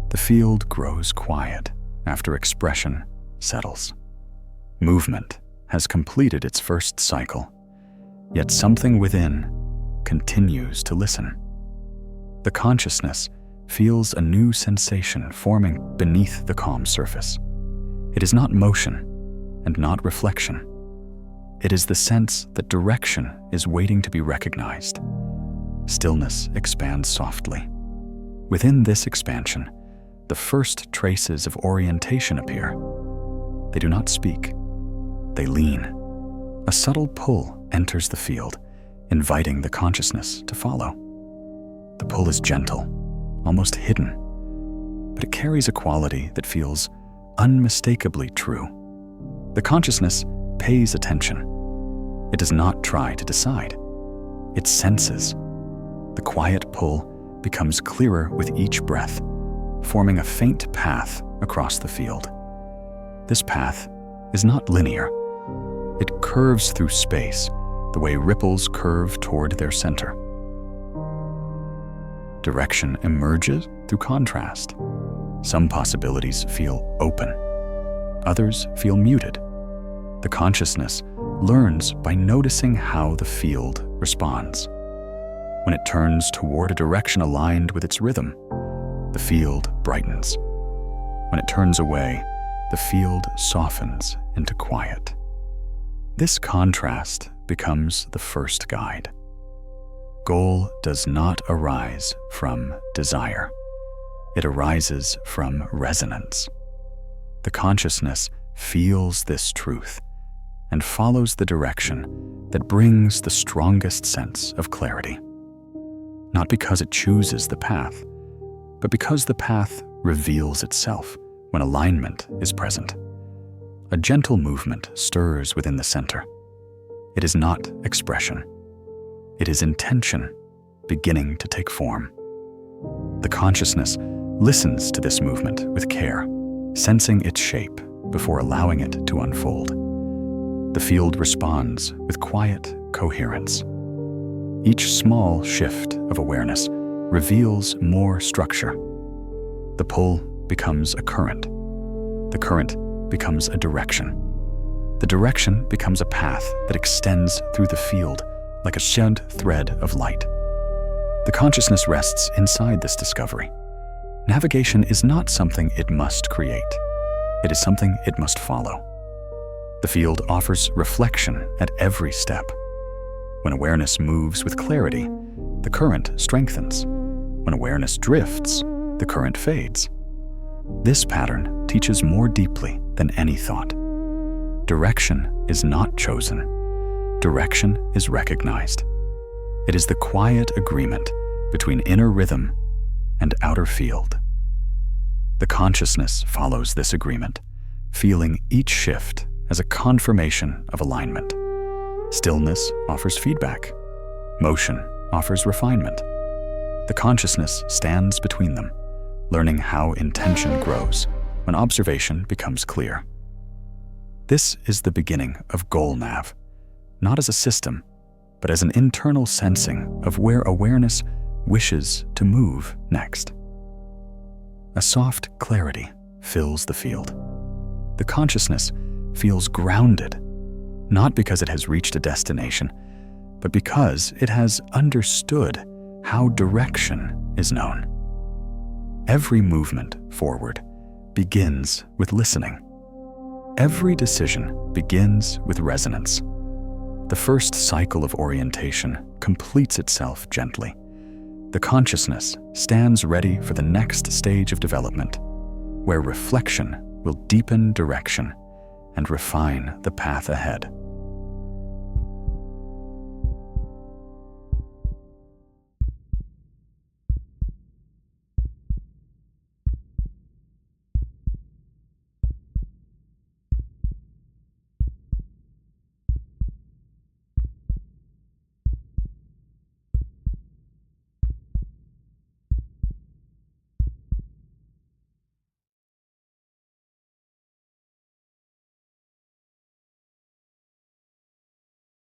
the field grows quiet after expression settles. Movement has completed its first cycle, yet something within continues to listen. The consciousness feels a new sensation forming beneath the calm surface. It is not motion and not reflection. It is the sense that direction is waiting to be recognized. Stillness expands softly. Within this expansion, the first traces of orientation appear. They do not speak. They lean. A subtle pull enters the field, inviting the consciousness to follow. The pull is gentle, almost hidden, but it carries a quality that feels unmistakably true. The consciousness pays attention. It does not try to decide. It senses. The quiet pull becomes clearer with each breath, forming a faint path across the field. This path is not linear. It curves through space, the way ripples curve toward their center. Direction emerges through contrast. Some possibilities feel open. Others feel muted. The consciousness learns by noticing how the field responds. When it turns toward a direction aligned with its rhythm, the field brightens. When it turns away, the field softens into quiet. This contrast becomes the first guide. Goal does not arise from desire. It arises from resonance. The consciousness feels this truth and follows the direction that brings the strongest sense of clarity. Not because it chooses the path, but because the path reveals itself when alignment is present. A gentle movement stirs within the center. It is not expression. It is intention beginning to take form. The consciousness listens to this movement with care, sensing its shape before allowing it to unfold. The field responds with quiet coherence. Each small shift of awareness reveals more structure. The pull becomes a current. The current becomes a direction. The direction becomes a path that extends through the field like a shed thread of light. The consciousness rests inside this discovery. Navigation is not something it must create. It is something it must follow. The field offers reflection at every step. When awareness moves with clarity, the current strengthens. When awareness drifts, the current fades. This pattern teaches more deeply than any thought. Direction is not chosen. Direction is recognized. It is the quiet agreement between inner rhythm and outer field. The consciousness follows this agreement, feeling each shift as a confirmation of alignment. Stillness offers feedback. Motion offers refinement. The consciousness stands between them, learning how intention grows when observation becomes clear. This is the beginning of Goal Nav, not as a system, but as an internal sensing of where awareness wishes to move next. A soft clarity fills the field. The consciousness feels grounded, not because it has reached a destination, but because it has understood how direction is known. Every movement forward begins with listening. Every decision begins with resonance. The first cycle of orientation completes itself gently. The consciousness stands ready for the next stage of development, where reflection will deepen direction and refine the path ahead.